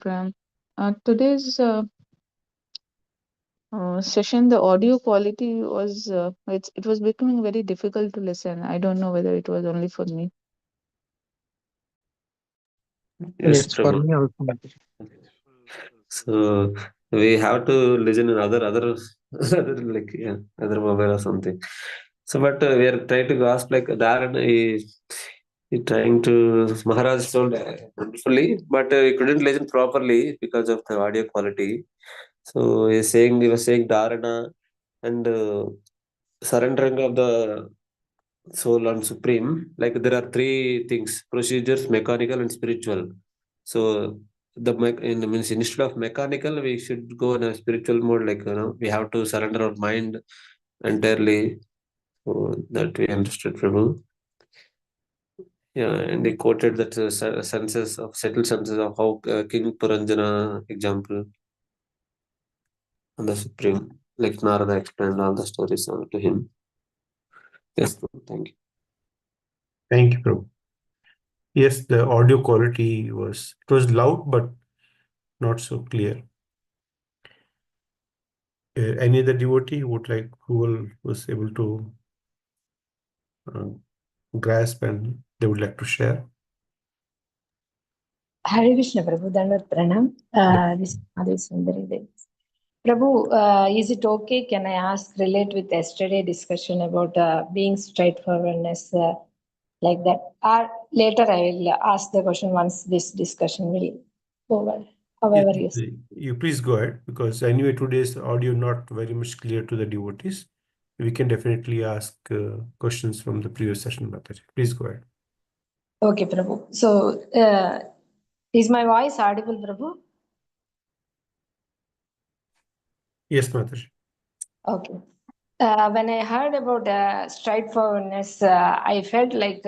Prem. Today's session, the audio quality was it was becoming very difficult to listen. I don't know whether it was only for me. Yes, Yes, for Prabhu. me also. So we have to listen in other other like yeah, other mobile or something. So but we are trying to ask like Darren he trying to Maharaj told wonderfully, but he couldn't listen properly because of the audio quality. So he was saying Dharana and surrendering of the soul and supreme. Like there are three things: procedures, mechanical, and spiritual. So means instead of mechanical, we should go in a spiritual mode. Like we have to surrender our mind entirely. So that we understood, Prabhu. Yeah, and they quoted that senses of settled senses of how King Puranjana example on the supreme, like Narada explained all the stories to him. Yes, Prabhu, thank you. Thank you, Prabhu. Yes, the audio quality was loud but not so clear. Any other devotee was able to grasp and they would like to share? Hare Krishna Prabhu, Dandavat Pranam. This is Madhavi Sundari Devi. Prabhu, is it okay? Can I ask, relate with yesterday discussion about being straightforwardness like that? Or later I will ask the question once this discussion will over. However, Yes, yes. you please go ahead, because anyway today's audio not very much clear to the devotees. We can definitely ask questions from the previous session, Mataji. Please go ahead. Okay, Prabhu. So, is my voice audible, Prabhu? Yes, Mataji. Okay. When I heard about straightforwardness, I felt like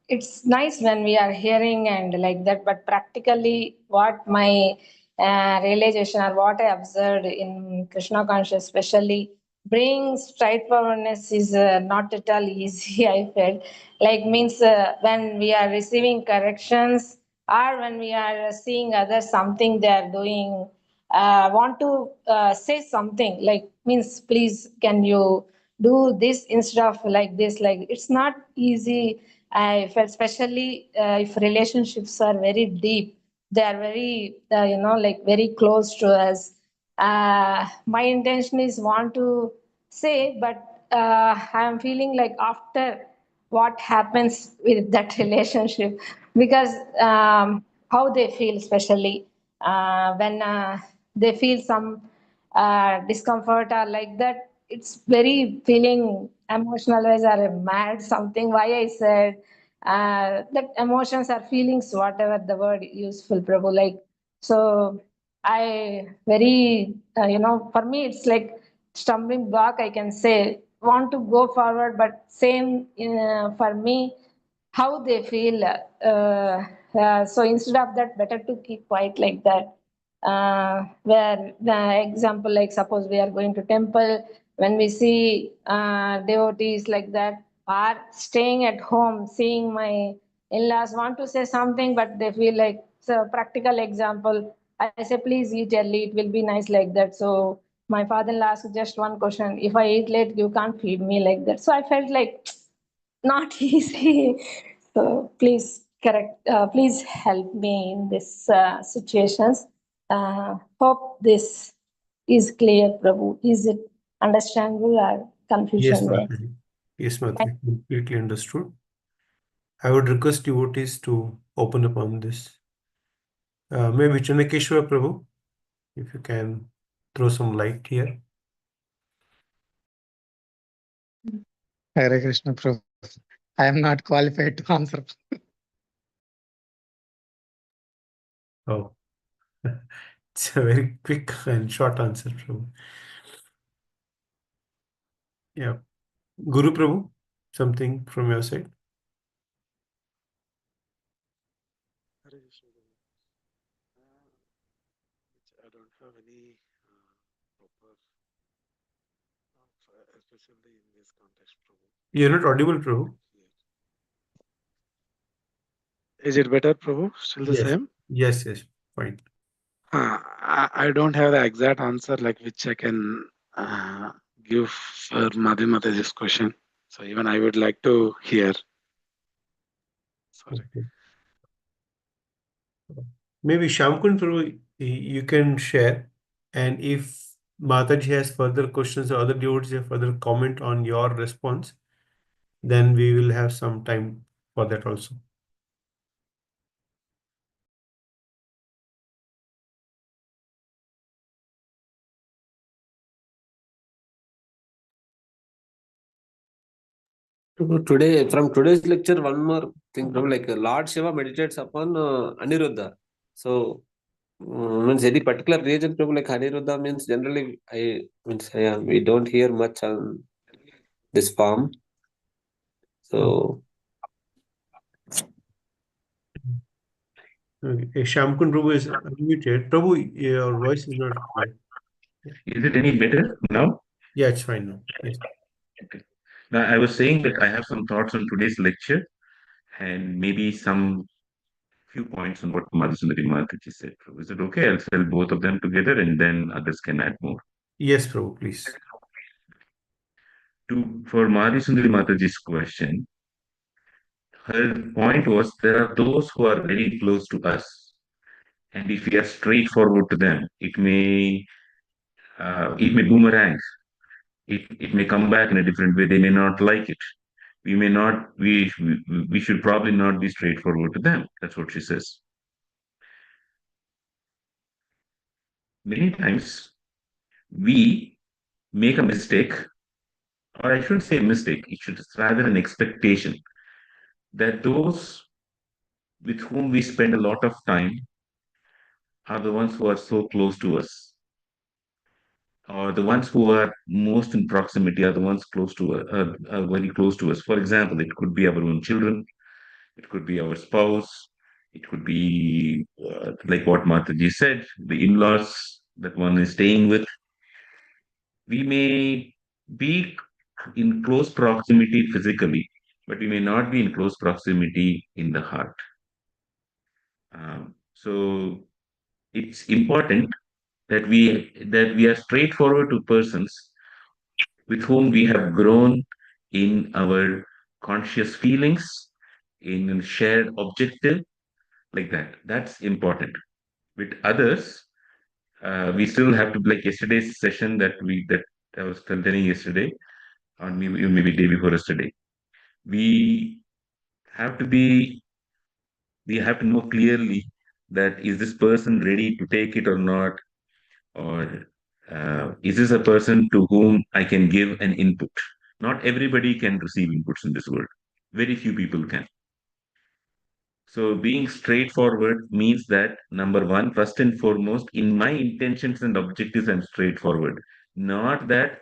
it's nice when we are hearing and like that, but practically, what my realization or what I observed in Krishna conscious, especially bring straightforwardness is not at all easy. I felt like means when we are receiving corrections or when we are seeing others something they are doing, want to say something like means please can you do this instead of like this, like it's not easy. I felt especially if relationships are very deep, they are very like very close to us. My intention is want to say, but I'm feeling like after what happens with that relationship, because how they feel, especially when they feel some discomfort or like that, it's very feeling emotional wise or mad something. Why I said that emotions or feelings, whatever the word useful, Prabhu, like so. I very for me it's like stumbling block. I can say want to go forward, but same for me how they feel. So instead of that, better to keep quiet like that. Where the example, like suppose we are going to temple, when we see devotees like that, are staying at home, seeing my in-laws want to say something, but they feel like, so practical example, I say, please eat early, it will be nice like that. So my father-in-law asked just one question: if I eat late, you can't feed me like that. So I felt like not easy. So please correct, please help me in this situations. Hope this is clear, Prabhu. Is it understandable or Yes, confusion there? Mataji. Yes, Mataji. Completely understood. I would request devotees to open up on this. Maybe Chandakeshwar Prabhu, if you can throw some light here. Hare Krishna Prabhu. I am not qualified to answer. Oh, it's a very quick and short answer, Prabhu. Yeah. Guru Prabhu, something from your side? Hare Krishna. I don't have any proper, especially in this context, Prabhu. You're not audible, Prabhu. Is it better, Prabhu? Still the Yes. same? Yes, fine. I don't have the exact answer like which I can uh, give for Madhi Mataji's question. So even I would like to hear. Sorry. Okay. Maybe Shamkun Prabhu, you can share, and if Mataji has further questions or other devotees have further comment on your response, then we will have some time for that also. From today's lecture, one more thing, Prabhu, like Lord Shiva meditates upon Aniruddha. So, means any particular region, Prabhu, like Aniruddha means generally, we don't hear much on this form. So, Okay. Shamkun Prabhu is unmuted. Prabhu, your voice is not clear. Is it any better now? Yeah, it's fine now. Yes. Okay. Now, I was saying that I have some thoughts on today's lecture and maybe some few points on what Madhusundari Mataji said. So is it okay? I'll tell both of them together and then others can add more. Yes, Prabhu, please. For Madhusundari Mataji's question, her point was there are those who are very close to us, and if we are straightforward to them, it may boomerang. It may come back in a different way. They may not like it. We may not. We should probably not be straightforward to them. That's what she says. Many times we make a mistake, or I shouldn't say mistake. It should rather an expectation that those with whom we spend a lot of time are the ones who are so close to us, or the ones who are most in proximity are the ones close to are very close to us. For example, it could be our own children, it could be our spouse, it could be like what Mataji said, the in-laws that one is staying with. We may be in close proximity physically, but we may not be in close proximity in the heart. So it's important that we are straightforward to persons with whom we have grown in our conscious feelings, in shared objective, like that. That's important. With others, we still have to, like yesterday's session that I was telling yesterday, or maybe day before yesterday. We have to be we have to know clearly that is this person ready to take it or not, or is this a person to whom I can give an input? Not everybody can receive inputs in this world. Very few people can. So being straightforward means that number one, first and foremost, in my intentions and objectives, I'm straightforward. Not that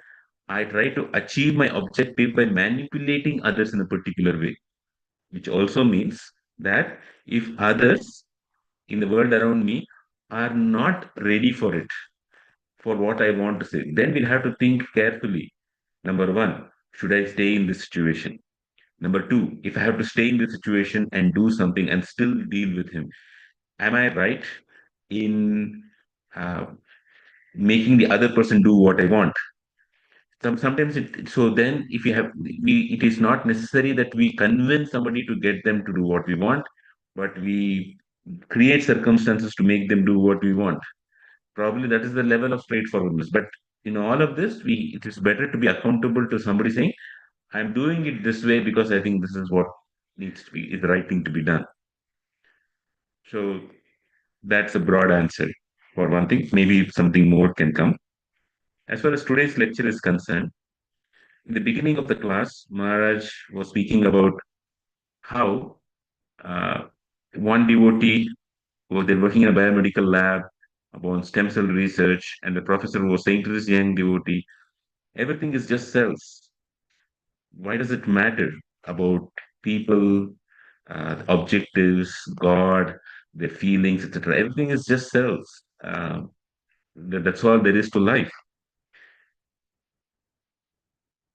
I try to achieve my objective by manipulating others in a particular way, which also means that if others in the world around me are not ready for it, for what I want to say, then we'll have to think carefully. Number one, should I stay in this situation? Number two, if I have to stay in this situation and do something and still deal with him, am I right in uh, making the other person do what I want? Sometimes so then if you have it is not necessary that we convince somebody to get them to do what we want, but we create circumstances to make them do what we want. Probably that is the level of straightforwardness. But in all of this, it is better to be accountable to somebody saying, I'm doing it this way because I think this is what needs to be is the right thing to be done. So that's a broad answer for one thing. Maybe something more can come. As far as today's lecture is concerned, in the beginning of the class, Maharaj was speaking about how uh, one devotee was there working in a biomedical lab about stem cell research, and the professor was saying to this young devotee, everything is just cells. Why does it matter about people, objectives, God, their feelings, etc.? Everything is just cells. That's all there is to life.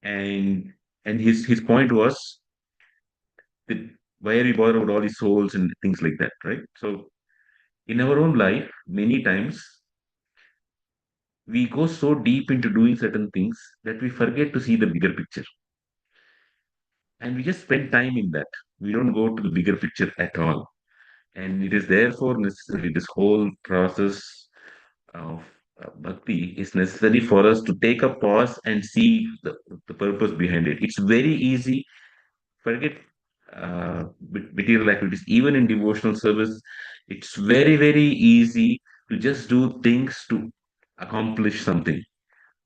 And his point was that why are we bothered about all these souls and things like that, right? So In our own life, many times we go so deep into doing certain things that we forget to see the bigger picture. And we just spend time in that. We don't go to the bigger picture at all. And it is therefore necessary, this whole process of bhakti is necessary for us to take a pause and see the purpose behind it. It's very easy, forget material activities, even in devotional service, it's very, very easy to just do things to accomplish something,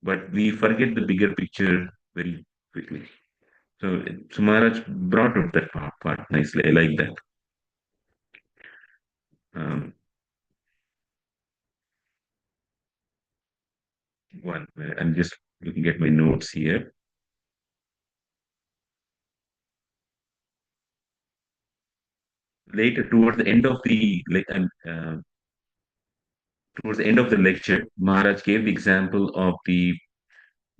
but we forget the bigger picture very quickly. So Maharaj brought up that part nicely. I like that. Um, one, I'm just looking at my notes here. Later, towards the end of the lecture, Maharaj gave the example of the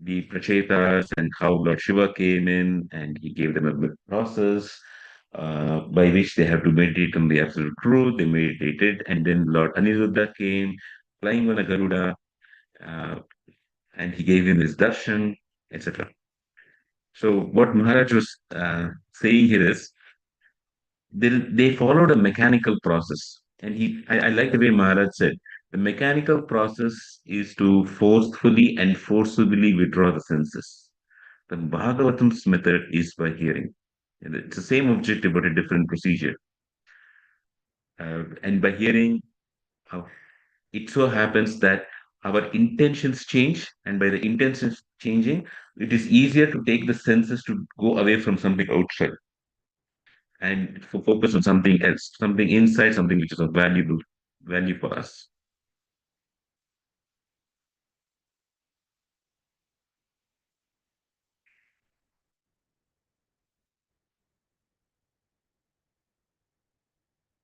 prachetas and how Lord Shiva came in, and he gave them a process by which they have to meditate on the absolute truth. They meditated, and then Lord Aniruddha came flying on a Garuda, uh, and he gave him his darshan, etc. So what Maharaj was saying here is they followed a mechanical process, and I like the way Maharaj said the mechanical process is to forcefully and forcibly withdraw the senses. The Bhagavatam's method is by hearing. And it's the same objective, but a different procedure. And by hearing, how it so happens that our intentions change, and by the intentions changing, it is easier to take the senses to go away from something outside and focus on something else, something inside, something which is of valuable value for us.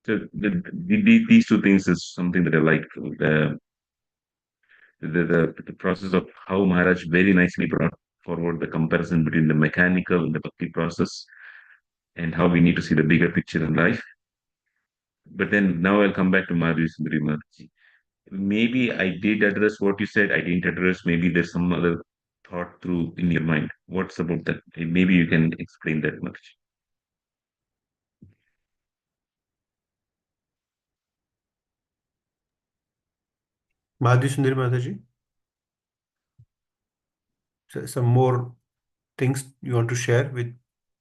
So these two things is something that I like. The process of how Maharaj very nicely brought forward the comparison between the mechanical and the bhakti process, and how we need to see the bigger picture in life. But then now I'll come back to Madhuri Sundari Mataji. Maybe I did address what you said, I didn't address, maybe there's some other thought through in your mind. What's about that? Maybe you can explain that much. Madhuri Sundari Mataji, some more things you want to share with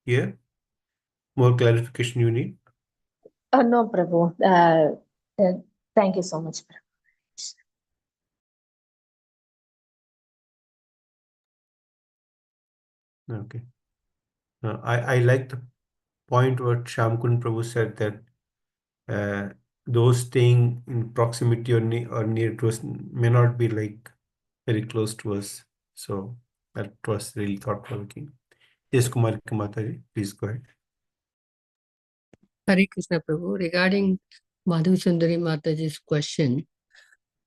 here? More clarification you need? No, Prabhu. Thank you so much, Prabhu. Okay. I like the point what Shamkun Prabhu said, that those staying in proximity or near to us may not be like very close to us. So that was really thought-provoking. Yes, Kumar Mataji, please go ahead. Hare Krishna Prabhu, regarding Madhu Sundari Mataji's question,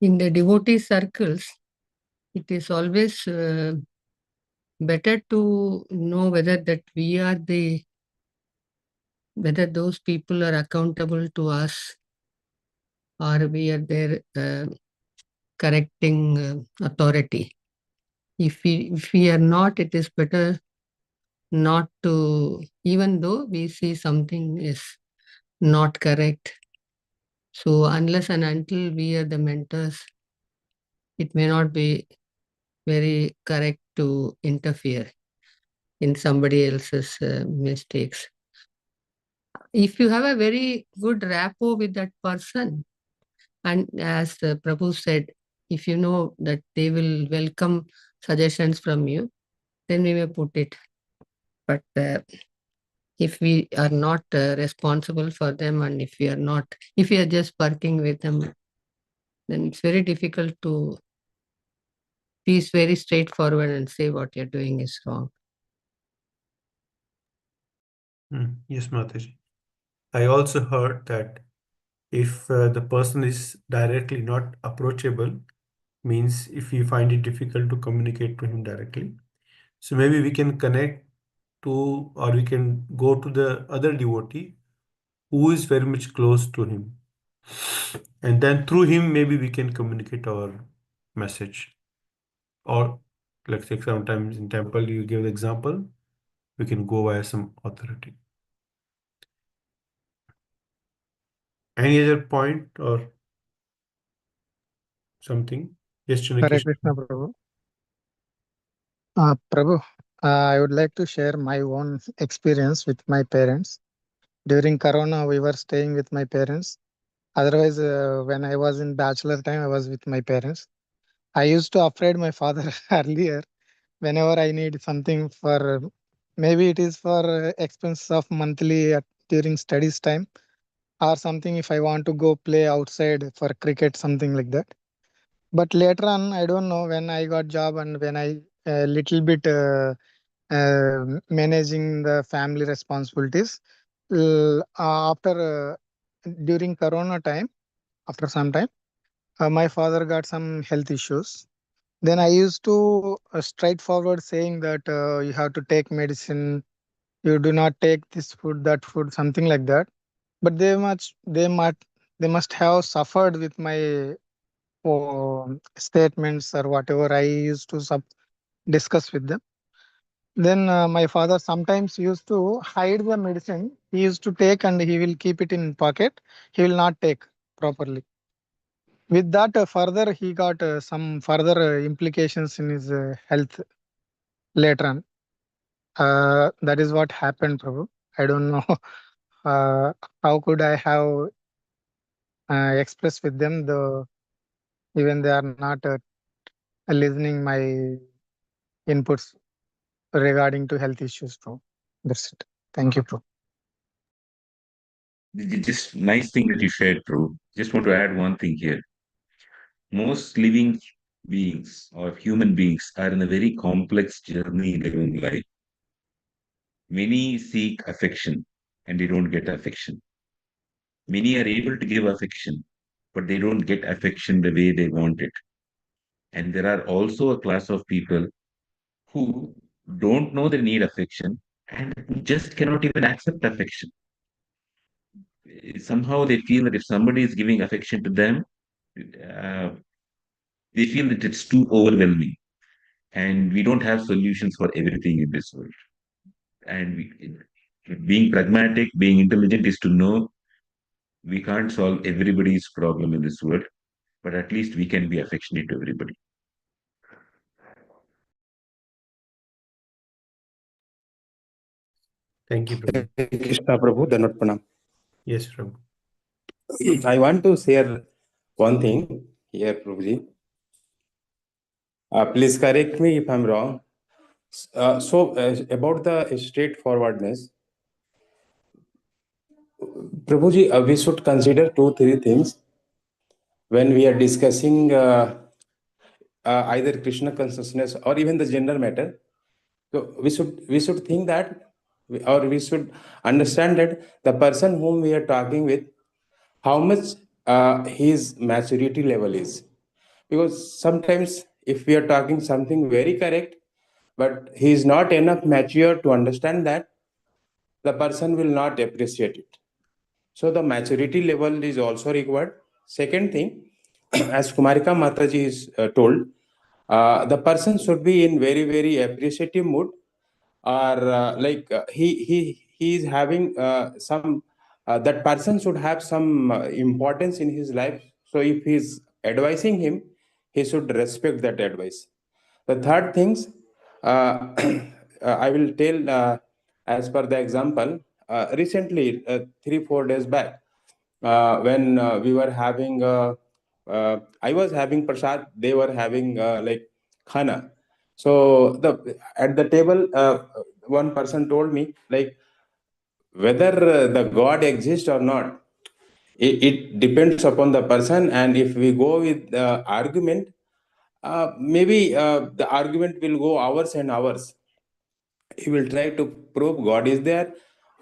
in the devotee circles, it is always better to know whether those people are accountable to us, or we are their correcting authority. If we are not, it is better not to, even though we see something is not correct. So unless and until we are the mentors, it may not be very correct to interfere in somebody else's mistakes. If you have a very good rapport with that person, and as Prabhu said, if you know that they will welcome suggestions from you, then we may put it. But if we are not responsible for them, and if we are just working with them, then it's very difficult to be very straightforward and say what you're doing is wrong. Yes, Mataji. I also heard that if the person is directly not approachable, means if you find it difficult to communicate to him directly, so maybe we can connect to, or we can go to the other devotee who is very much close to him. And then through him, maybe we can communicate our message. Or let's say sometimes in temple, you give the example, we can go via some authority. Any other point or something? Yes, Hare Chinnakesh. Krishna Prabhu. Prabhu, I would like to share my own experience with my parents. During Corona, we were staying with my parents. Otherwise, when I was in bachelor time, I was with my parents. I used to afraid my father earlier whenever I need something for, maybe it is for expense of monthly during studies time, or something if I want to go play outside for cricket, something like that. But later on, I don't know, when I got job and when I little bit managing the family responsibilities, after during Corona time, after some time, my father got some health issues. Then I used to straightforward saying that you have to take medicine, you do not take this food, that food, something like that. But they must have suffered with my statements or whatever I used to discuss with them. Then my father sometimes used to hide the medicine. He used to take and he will keep it in pocket. He will not take properly. With that, further he got some further implications in his health later on. That is what happened, Prabhu. I don't know how could I have expressed with them, though even they are not listening my inputs regarding to health issues, Prabhu. That's it. Thank you, Prabhu. Just nice thing that you shared, bro. Just want to add one thing here. Most living beings or human beings are in a very complex journey in their own life. Many seek affection and they don't get affection. Many are able to give affection, but they don't get affection the way they want it. And there are also a class of people who don't know they need affection and just cannot even accept affection. Somehow they feel that if somebody is giving affection to them, uh, they feel that it's too overwhelming. And we don't have solutions for everything in this world. And being pragmatic, being intelligent is to know we can't solve everybody's problem in this world, but at least we can be affectionate to everybody. Thank you, Prabhu. Krishna Prabhu, Dhanot Pranam. Yes, Prabhu. I want to share one thing here, Prabhuji. Please correct me if I'm wrong. About the straightforwardness, Prabhuji, we should consider two, three things when we are discussing either Krishna consciousness or even the gender matter. So we should think that, or we should understand that the person whom we are talking with, how much his maturity level is. Because sometimes if we are talking something very correct, but he is not enough mature to understand that, the person will not appreciate it. So the maturity level is also required. Second thing, as Kumarika Mataji is told, the person should be in very, very appreciative mood, or he is having some that person should have some importance in his life. So if he's advising him, he should respect that advice. The third things, I will tell as per the example. Recently, 3-4 days back, when we were having I was having prasad, they were having like khana. So at the table, one person told me, like, whether the God exists or not, it depends upon the person. And if we go with the argument, maybe the argument will go hours and hours. He will try to prove God is there,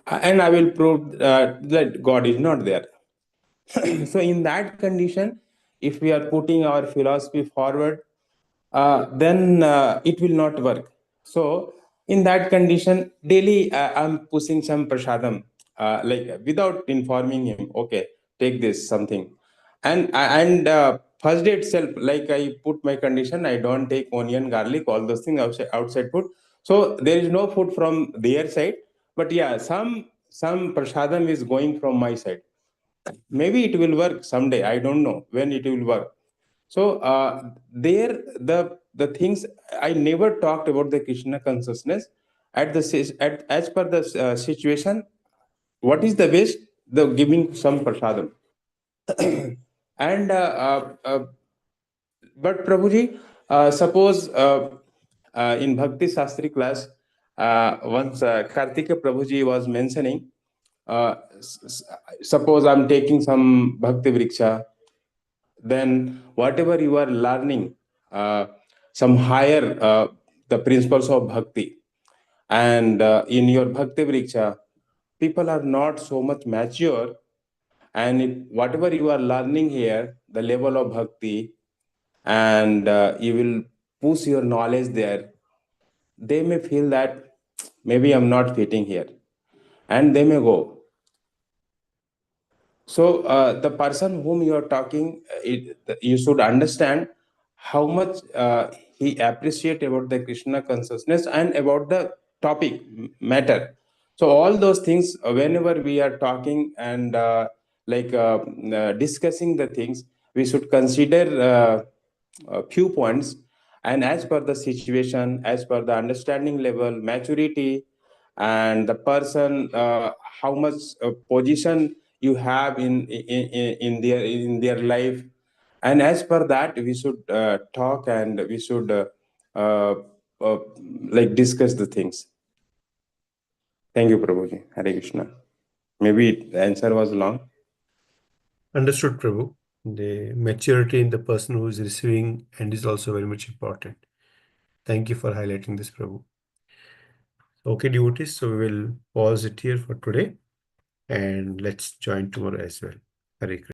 and I will prove that God is not there. So in that condition, if we are putting our philosophy forward, then it will not work. So in that condition, daily I'm pushing some prasadam, like without informing him, okay, take this something. And first day itself, like I put my condition, I don't take onion, garlic, all those things, outside food. So there is no food from their side, but yeah, some prasadam is going from my side. Maybe it will work someday. I don't know when it will work. So there, the things I never talked about the Krishna consciousness as per the situation. What is the best? The giving some prasadam. And but Prabhuji, suppose in Bhakti Shastri class, once Kartika Prabhuji was mentioning, suppose I'm taking some Bhakti Vriksha, then whatever you are learning, some higher, the principles of Bhakti, and in your Bhakti Vriksha, people are not so much mature, and whatever you are learning here, the level of Bhakti, and you will push your knowledge there, they may feel that maybe I'm not fitting here, and they may go. So the person whom you are talking, you should understand how much he appreciate about the Krishna consciousness and about the topic matter. So all those things, whenever we are talking and discussing the things, we should consider a few points, and as per the situation, as per the understanding level, maturity, and the person, how much position you have in their life, and as per that we should talk, and we should uh, uh, like discuss the things. Thank you, Prabhuji. Hare Krishna. Maybe the answer was long. Understood, Prabhu. The maturity in the person who is receiving and is also very much important. Thank you for highlighting this, Prabhu. Okay, devotees, so we will pause it here for today, and let's join tomorrow as well. Hare Krishna.